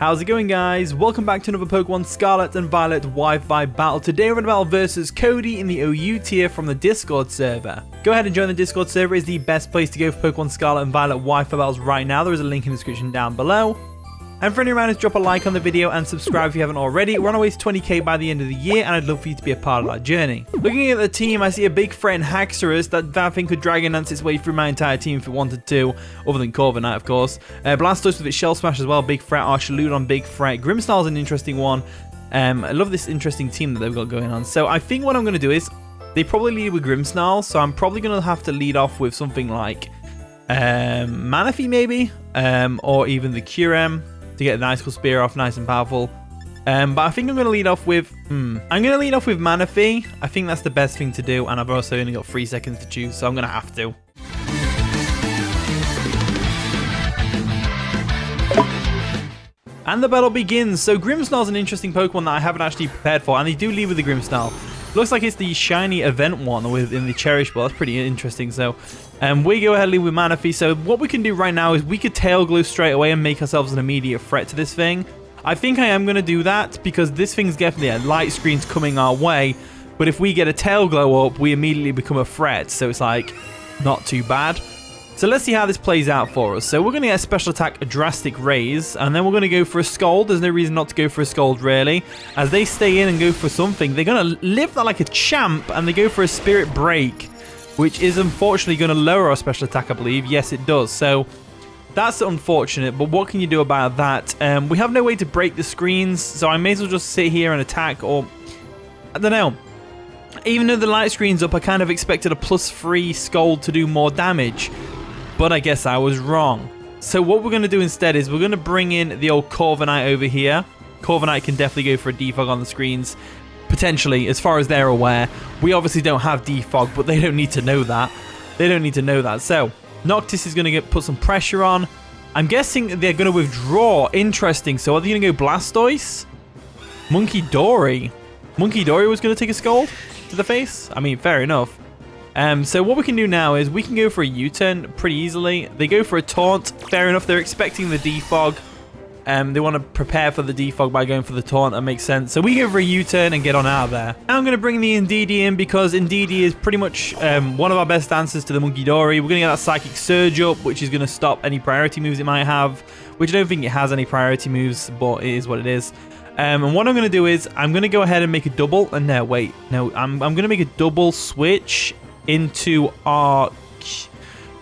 How's it going, guys? Welcome back to another Pokemon Scarlet and Violet Wi-Fi battle. Today we're going to battle versus Cody in the OU tier from the Discord server. Go ahead and join the Discord server. It's the best place to go for Pokemon Scarlet and Violet Wi-Fi battles right now. There is a link in the description down below. And for any rounders, drop a like on the video and subscribe if you haven't already. We're on our way to 20k by the end of the year, and I'd love for you to be a part of that journey. Looking at the team, I see a big threat in Haxorus that thing could Dragon Dance its way through my entire team if it wanted to, other than Corviknight, of course. Blastoise with its Shell Smash as well, big threat. Archaludon, big threat. Grimmsnarl's an interesting one. I love this interesting team that they've got going on. So I think what I'm going to do is, they probably lead with Grimmsnarl, so I'm probably going to have to lead off with something like Manaphy maybe, or even the Curem, to get the Icicle Spear off nice and powerful. But I think I'm going to lead off with Manaphy. I think that's the best thing to do, and I've also only got 3 seconds to choose, so I'm going to have to. And the battle begins. So Grimmsnarl's an interesting Pokemon that I haven't actually prepared for, and they do lead with the Grimmsnarl. Looks like it's the shiny event one in the Cherish Ball. That's pretty interesting. So we go ahead and lead with Manaphy. So what we can do right now is we could Tail Glow straight away and make ourselves an immediate threat to this thing. I think I am going to do that because this thing's definitely a light screen's coming our way. But if we get a Tail Glow up, we immediately become a threat. So it's like not too bad. So let's see how this plays out for us. So we're going to get a special attack, a Drastic Raise, and then we're going to go for a Scald. There's no reason not to go for a Scald, really. As they stay in and go for something, they're going to live that like a champ, and they go for a Spirit Break, which is unfortunately going to lower our special attack, I believe. Yes, it does. So that's unfortunate, but what can you do about that? We have no way to break the screens, so I may as well just sit here and attack, or I don't know. Even though the light screen's up, I kind of expected a +3 Scald to do more damage. But I guess I was wrong. So what we're going to do instead is we're going to bring in the old Corviknight over here. Corviknight can definitely go for a defog on the screens. Potentially, as far as they're aware. We obviously don't have defog, but they don't need to know that. They don't need to know that. So Noctis is going to put some pressure on. I'm guessing they're going to withdraw. Interesting. So are they going to go Blastoise? Monkey Dory. Monkey Dory was going to take a Scald to the face? I mean, fair enough. So what we can do now is we can go for a U-turn pretty easily. They go for a Taunt. Fair enough. They're expecting the defog. They want to prepare for the defog by going for the Taunt. That makes sense. So we go for a U-turn and get on out of there. Now I'm going to bring the Indeedee in because Indeedee is pretty much one of our best answers to the Monkey Dory. We're going to get that Psychic Surge up, which is going to stop any priority moves it might have, which I don't think it has any priority moves, but it is what it is. And what I'm going to do is I'm going to go ahead and make a double. And no, wait. No, I'm going to make a double switch into our...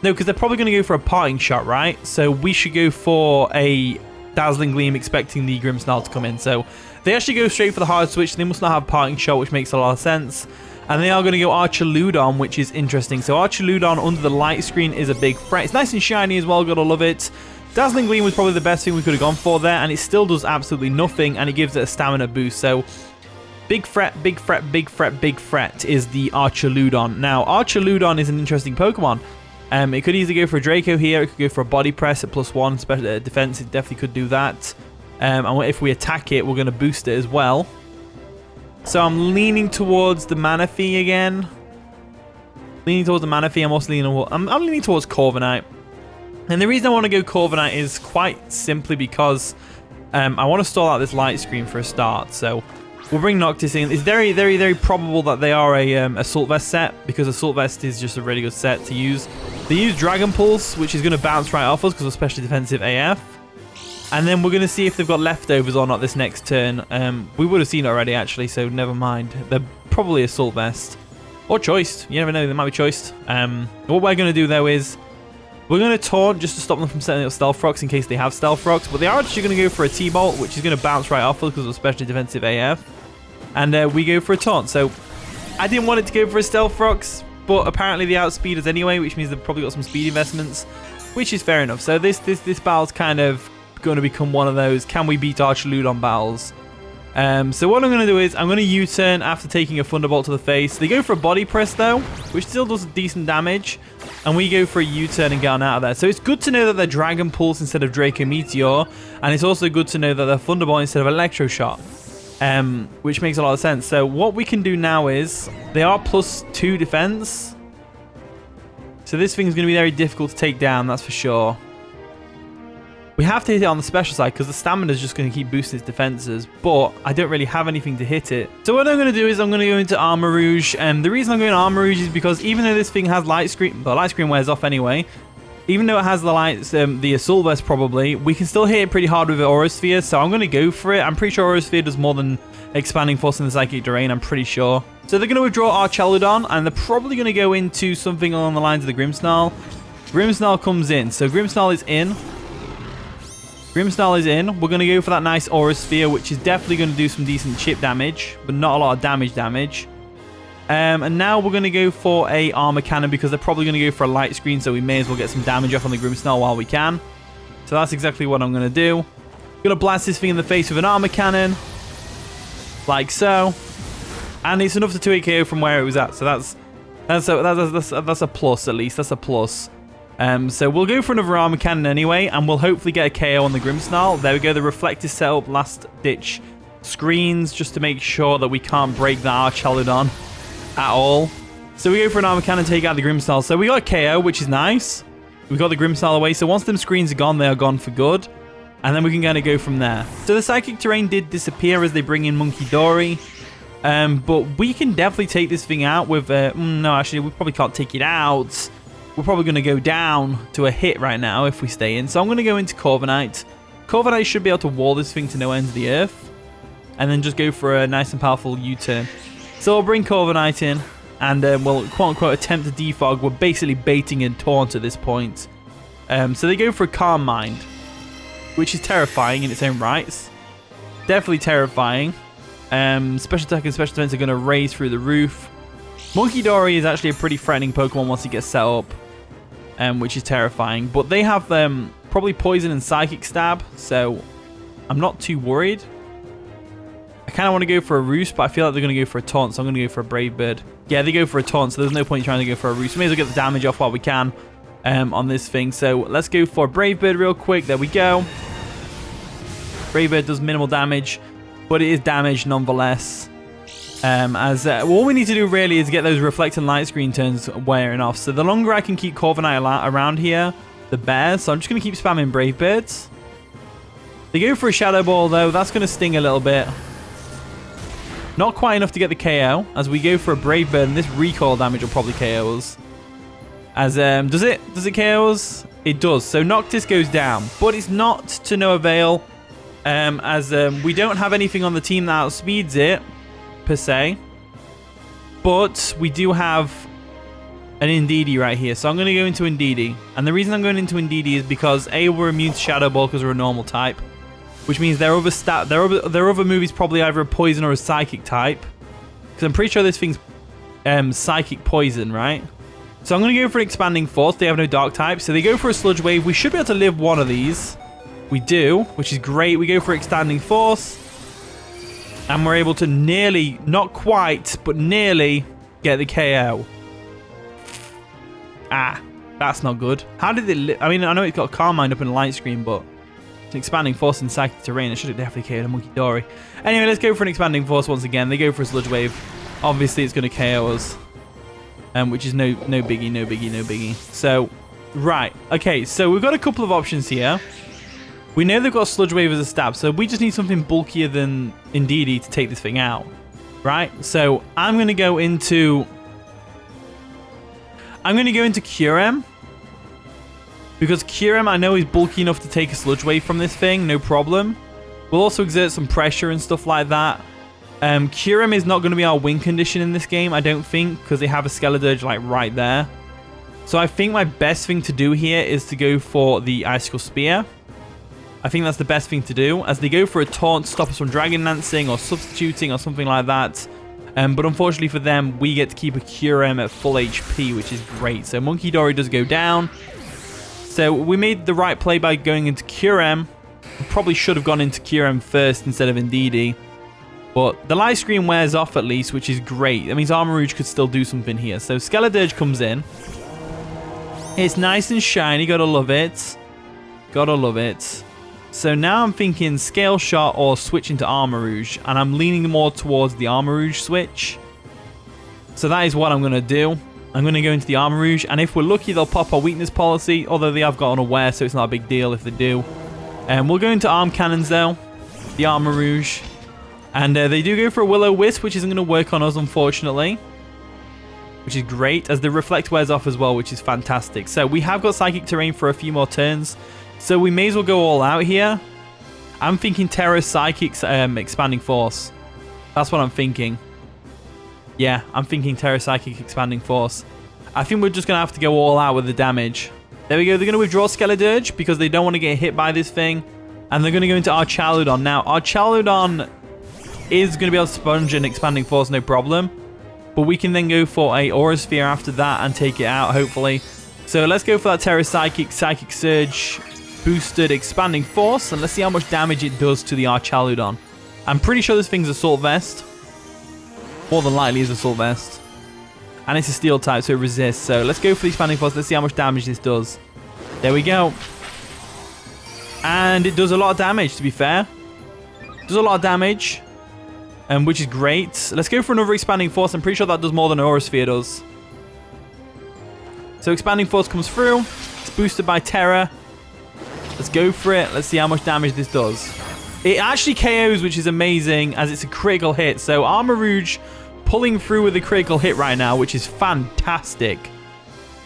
No, because they're probably going to go for a Parting Shot, right? So we should go for a Dazzling Gleam, expecting the Grimmsnarl to come in. So they actually go straight for the hard switch. They must not have Parting Shot, which makes a lot of sense. And they are going to go Archaludon, which is interesting. So Archaludon under the light screen is a big threat. It's nice and shiny as well. Gotta love it. Dazzling Gleam was probably the best thing we could have gone for there, and it still does absolutely nothing, and it gives it a stamina boost. So big threat, big threat, big threat, big threat is the Archaludon. Now, Archaludon is an interesting Pokemon. It could easily go for a Draco here. It could go for a Body Press at +1 special defense. It definitely could do that. And if we attack it, we're going to boost it as well. So I'm leaning towards the Manaphy again. Leaning towards the Manaphy. I'm also leaning towards Corviknight. And the reason I want to go Corviknight is quite simply because I want to stall out this light screen for a start. So we'll bring Noctis in. It's very, very, very probable that they are a Assault Vest set, because Assault Vest is just a really good set to use. They use Dragon Pulse, which is going to bounce right off us because we're specially defensive AF. And then we're going to see if they've got leftovers or not this next turn. We would have seen it already, actually, so never mind. They're probably Assault Vest. Or Choiced. You never know, they might be Choiced. What we're going to do, though, is we're going to Taunt just to stop them from setting up Stealth Rocks in case they have Stealth Rocks. But they are actually going to go for a T-Bolt, which is going to bounce right off us because we're specially defensive AF. And we go for a Taunt. So I didn't want it to go for a Stealth Rocks, but apparently they outspeed us anyway, which means they've probably got some speed investments, which is fair enough. So this battle's kind of going to become one of those can we beat Archaludon battles. So what I'm going to do is I'm going to U-turn after taking a Thunderbolt to the face. They go for a Body Press though, which still does decent damage, and we go for a U-turn and get on out of there. So it's good to know that they're Dragon Pulse instead of Draco Meteor, and it's also good to know that they're Thunderbolt instead of Electro Shot. Which makes a lot of sense. So what we can do now is they are +2 defense. So this thing's going to be very difficult to take down, that's for sure. We have to hit it on the special side because the stamina is just going to keep boosting its defenses, but I don't really have anything to hit it. So what I'm going to do is I'm going to go into Armarouge, and the reason I'm going to Armarouge is because even though this thing has light screen, the light screen wears off anyway, even though it has the lights, the Assault Vest probably, we can still hit it pretty hard with the Aura Sphere, so I'm going to go for it. I'm pretty sure Aura Sphere does more than Expanding Force in the Psychic Terrain, I'm pretty sure. So they're going to withdraw our Chelidon, and they're probably going to go into something along the lines of the Grimmsnarl. Grimmsnarl comes in, so Grimmsnarl is in. Grimmsnarl is in. We're going to go for that nice Aura Sphere, which is definitely going to do some decent chip damage, but not a lot of damage. And now we're going to go for a Armor Cannon because they're probably going to go for a light screen, so we may as well get some damage off on the Grimmsnarl while we can. So that's exactly what I'm going to do. I'm going to blast this thing in the face with an Armor Cannon, like so. And it's enough to 2-hit KO from where it was at, so that's a plus at least. That's a plus. So we'll go for another Armor Cannon anyway, and we'll hopefully get a KO on the Grimmsnarl. There we go, the Reflector setup, last ditch screens, just to make sure that we can't break that Chelidon at all. So we go for an Armor Cannon, take out the Grimmsnarl. So we got a KO, which is nice. We got the Grimmsnarl away, so once them screens are gone, they are gone for good. And then we can kind of go from there. So the Psychic Terrain did disappear as they bring in Monkey Dory. But we can definitely take this thing out with... no, actually, we probably can't take it out. We're probably going to go down to a hit right now if we stay in. So I'm going to go into Corviknight. Corviknight should be able to wall this thing to no ends of the earth. And then just go for a nice and powerful U-turn. So we'll bring Corviknight in. And we'll quote-unquote attempt to defog. We're basically baiting and taunt at this point. So they go for a Calm Mind, which is terrifying in its own rights. Definitely terrifying. Special attack and special defense are going to raise through the roof. Monkey Dory is actually a pretty threatening Pokemon once he gets set up, which is terrifying. But they have probably Poison and Psychic Stab, so I'm not too worried. I kind of want to go for a Roost, but I feel like they're going to go for a Taunt, so I'm going to go for a Brave Bird. Yeah, they go for a Taunt, so there's no point trying to go for a Roost. We may as well get the damage off while we can on this thing. So let's go for Brave Bird real quick. There we go. Brave Bird does minimal damage, but it is damage nonetheless. All we need to do really is get those reflecting light screen turns wearing off. So the longer I can keep Corviknight around here, the better. So I'm just going to keep spamming Brave Birds. They go for a Shadow Ball though. That's going to sting a little bit. Not quite enough to get the KO as we go for a Brave Bird, and this recoil damage will probably KO us. Does it KO us? It does. So Noctis goes down, but it's not to no avail. We don't have anything on the team that outspeeds it, per se. But we do have an Indeedee right here. So I'm going to go into Indeedee. And the reason I'm going into Indeedee is because A, we're immune to Shadow Ball because we're a normal type. Which means their other move is probably either a Poison or a Psychic type. Because I'm pretty sure this thing's Psychic Poison, right? So I'm going to go for Expanding Force. They have no Dark type. So they go for a Sludge Wave. We should be able to live one of these. We do, which is great. We go for Expanding Force. And we're able to nearly, not quite, but nearly get the KO. Ah, that's not good. How did it... I mean, I know it's got a Calm Mind up in the light screen, but it's an Expanding Force in Psychic Terrain. It should have definitely KO'd a Monkey Dory. Anyway, let's go for an Expanding Force once again. They go for a Sludge Wave. Obviously, it's going to KO us. Which is no biggie. So, right. Okay, so we've got a couple of options here. We know they've got Sludge Wave as a stab, so we just need something bulkier than Indeedee to take this thing out. Right? So, I'm going to go into Curem. Because Curem, I know, is bulky enough to take a Sludge Wave from this thing, no problem. We'll also exert some pressure and stuff like that. Curem is not going to be our win condition in this game, I don't think, because they have a Skeledirge like right there. So I think my best thing to do here is to go for the Icicle Spear. I think that's the best thing to do, as they go for a Taunt to stop us from Dragon Dancing or substituting or something like that. But unfortunately for them, we get to keep a Curem at full HP, which is great. So Monkey Dory does go down. So we made the right play by going into Curem. We probably should have gone into Curem first instead of Indeedee. But the light screen wears off at least, which is great. That means Armarouge could still do something here. So Skeledirge comes in. It's nice and shiny. Gotta love it. Gotta love it. So now I'm thinking Scale Shot or switch into Armarouge. And I'm leaning more towards the Armarouge switch. So that is what I'm going to do. I'm going to go into the Armarouge. And if we're lucky, they'll pop our weakness policy. Although they have got unaware, so it's not a big deal if they do. We'll go into arm cannons though. The Armarouge. And they do go for a Will-O-Wisp, which isn't going to work on us, unfortunately. Which is great, as the Reflect wears off as well, which is fantastic. So we have got Psychic Terrain for a few more turns. So we may as well go all out here. I'm thinking Terra Psychic's Expanding Force. That's what I'm thinking. Yeah, I'm thinking Terra Psychic Expanding Force. I think we're just going to have to go all out with the damage. There we go. They're going to withdraw Skeledirge because they don't want to get hit by this thing. And they're going to go into Archaludon. Now, Archaludon is going to be able to sponge an Expanding Force, no problem. But we can then go for a Aura Sphere after that and take it out, hopefully. So let's go for that Terra Psychic, Psychic Surge, boosted Expanding Force. And let's see how much damage it does to the Archaludon. I'm pretty sure this thing's Assault Vest. More than likely is Assault Vest. And it's a Steel type, so it resists. So let's go for the Expanding Force. Let's see how much damage this does. There we go. And it does a lot of damage, to be fair. It does a lot of damage. Which is great. Let's go for another Expanding Force. I'm pretty sure that does more than Aura Sphere does. So Expanding Force comes through. It's boosted by Terra. Let's go for it. Let's see how much damage this does. It actually KOs, which is amazing, as it's a critical hit. So Armarouge pulling through with a critical hit right now, which is fantastic.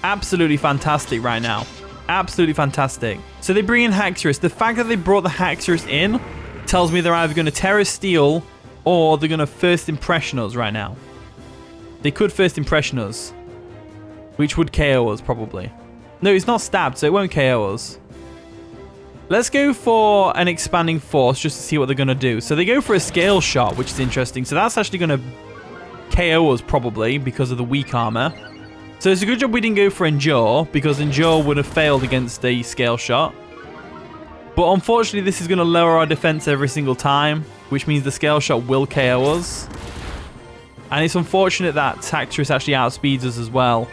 Absolutely fantastic right now. Absolutely fantastic. So they bring in Haxorus. The fact that they brought the Haxorus in tells me they're either going to Terra Steel or they're going to First Impression us right now. They could First Impression us, which would KO us probably. No, it's not stabbed, so it won't KO us. Let's go for an Expanding Force just to see what they're going to do. So they go for a Scale Shot, which is interesting. So that's actually going to KO us probably because of the weak armor. So it's a good job we didn't go for Endure, because Endure would have failed against a Scale Shot. But unfortunately, this is going to lower our defense every single time, which means the Scale Shot will KO us. And it's unfortunate that Haxorus actually outspeeds us as well.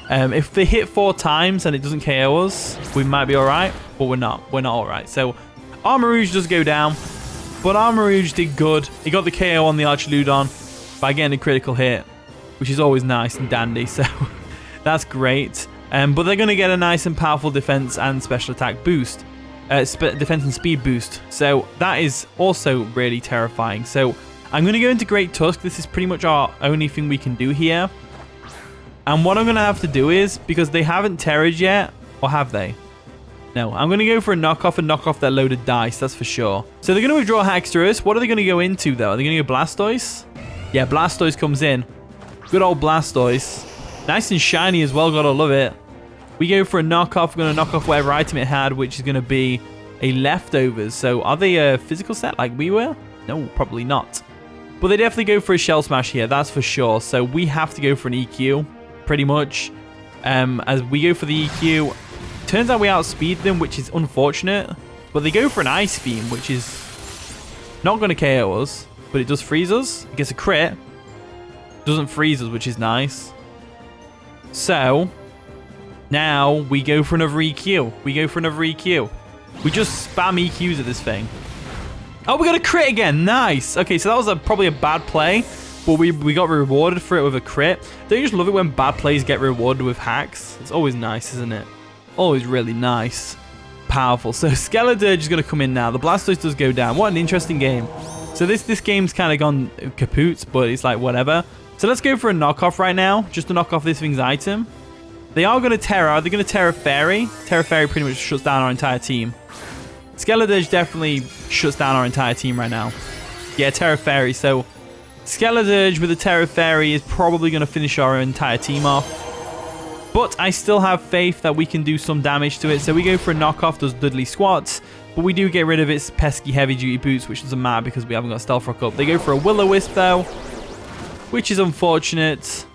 If they hit 4 times and it doesn't KO us, we might be alright, but we're not. We're not alright. So Armarouge does go down, but Armarouge did good. He got the KO on the Archaludon by getting a critical hit, which is always nice and dandy, so that's great. But they're going to get a nice and powerful defense and special attack boost. Defense and speed boost. So that is also really terrifying. So I'm going to go into Great Tusk. This is pretty much our only thing we can do here. And what I'm going to have to do is, because they haven't Terra'd yet, or have they? No, I'm going to go for a knockoff and knock off their loaded dice, that's for sure. So they're going to withdraw Haxorus. What are they going to go into, though? Are they going to go Blastoise? Yeah, Blastoise comes in. Good old Blastoise. Nice and shiny as well, gotta love it. We go for a knockoff. We're going to knock off whatever item it had, which is going to be a Leftovers. So are they a physical set like we were? No, probably not. But they definitely go for a Shell Smash here, that's for sure. So we have to go for an EQ, pretty much. As we go for the EQ, turns out we outspeed them, which is unfortunate. But they go for an Ice Beam, which is not going to KO us, but it does freeze us. It gets a crit. Doesn't freeze us, which is nice. So now we go for another EQ. We go for another EQ. We just spam EQs at this thing. Oh, we got a crit again. Nice. Okay, so that was probably a bad play, but we got rewarded for it with a crit. Don't you just love it when bad plays get rewarded with hacks? It's always nice, isn't it? Always really nice. Powerful. So Skeledirge is going to come in now. The Blastoise does go down. What an interesting game. So this game's kind of gone kaput, but it's like whatever. So let's go for a knockoff right now, just to knock off this thing's item. They are going to Terra. Are they going to Terra Fairy? Terra Fairy pretty much shuts down our entire team. Skeledirge definitely shuts down our entire team right now. Yeah, Terra Fairy. So Skeledirge with a Terra Fairy is probably going to finish our entire team off. But I still have faith that we can do some damage to it. So we go for a knockoff, does Dudley Squats. But we do get rid of its pesky heavy duty boots, which doesn't matter because we haven't got Stealth Rock up. They go for a Will-O-Wisp though, which is unfortunate,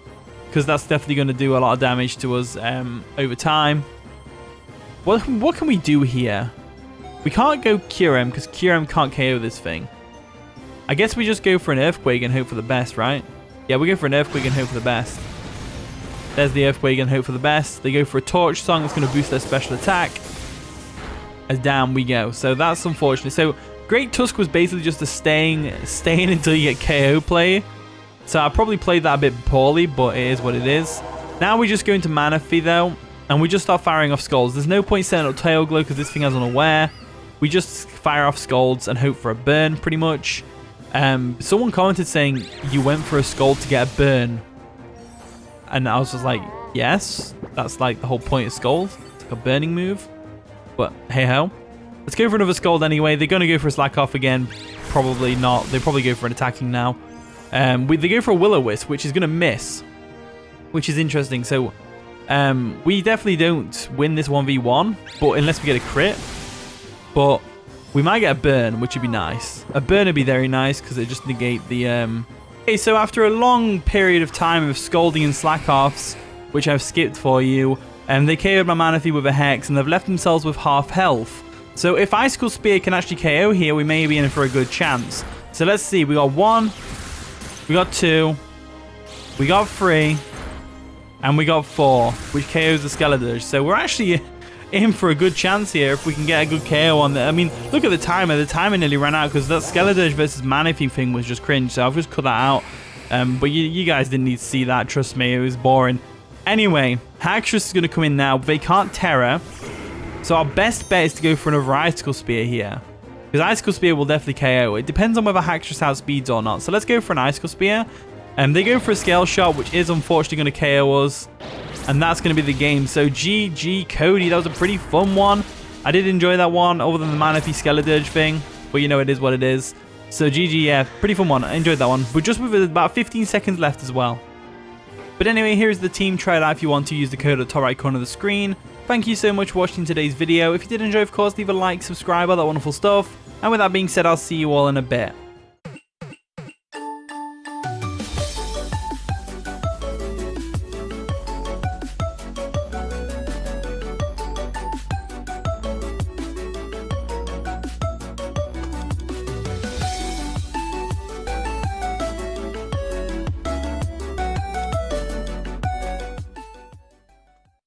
because that's definitely going to do a lot of damage to us over time. What can we do here? We can't go Kyurem, because Kyurem can't KO this thing. I guess we just go for an Earthquake and hope for the best, right? Yeah, we go for an Earthquake and hope for the best. There's the Earthquake and hope for the best. They go for a Torch Song that's going to boost their special attack. As down we go. So that's unfortunate. So Great Tusk was basically just a staying until you get KO play. So I probably played that a bit poorly, but it is what it is. Now we just go into Manaphy though, and we just start firing off skulls. There's no point setting up Tail Glow because this thing has Unaware. we just fire off Scalds and hope for a burn, pretty much. Someone commented saying you went for a Scald to get a burn. And I was just like, yes, that's like the whole point of Scald. It's like a burning move. But hey ho. Let's go for another Scald anyway. They're going to go for a Slack Off again. Probably not. They probably go for an attacking now. They go for a Will-O-Wisp, which is going to miss. Which is interesting. So we definitely don't win this 1v1. But unless we get a crit. But we might get a burn, which would be nice. A burn would be very nice because it just negate the... Okay, so after a long period of time of Scalding and Slack-Offs, which I've skipped for you, they KO'd my Manaphy with a Hex, and they've left themselves with half health. So if Icicle Spear can actually KO here, we may be in for a good chance. So let's see, we got 1, we got 2, we got 3, and we got 4, which KOs the Skeledirge. So we're actually in for a good chance here if we can get a good KO on there. I mean, look at the timer. The timer nearly ran out because that Skeledirge versus Manaphy thing was just cringe. So I've just cut that out. But you guys didn't need to see that. Trust me, it was boring. Anyway, Haxorus is going to come in now. They can't Terra. So our best bet is to go for another Icicle Spear here. Because Icicle Spear will definitely KO. It depends on whether Haxorus outspeeds or not. So let's go for an Icicle Spear. They go for a Scale Shot, which is unfortunately going to KO us. And that's going to be the game. So GG Cody. That was a pretty fun one. I did enjoy that one, other than the Manaphy Skeledirge thing. But you know, it is what it is. So GG, yeah, pretty fun one. I enjoyed that one. But just with about 15 seconds left as well. But anyway, here's the team. Try it out if you want to. Use the code at the top right corner of the screen. Thank you so much for watching today's video. If you did enjoy, of course, leave a like, subscribe, all that wonderful stuff. And with that being said, I'll see you all in a bit.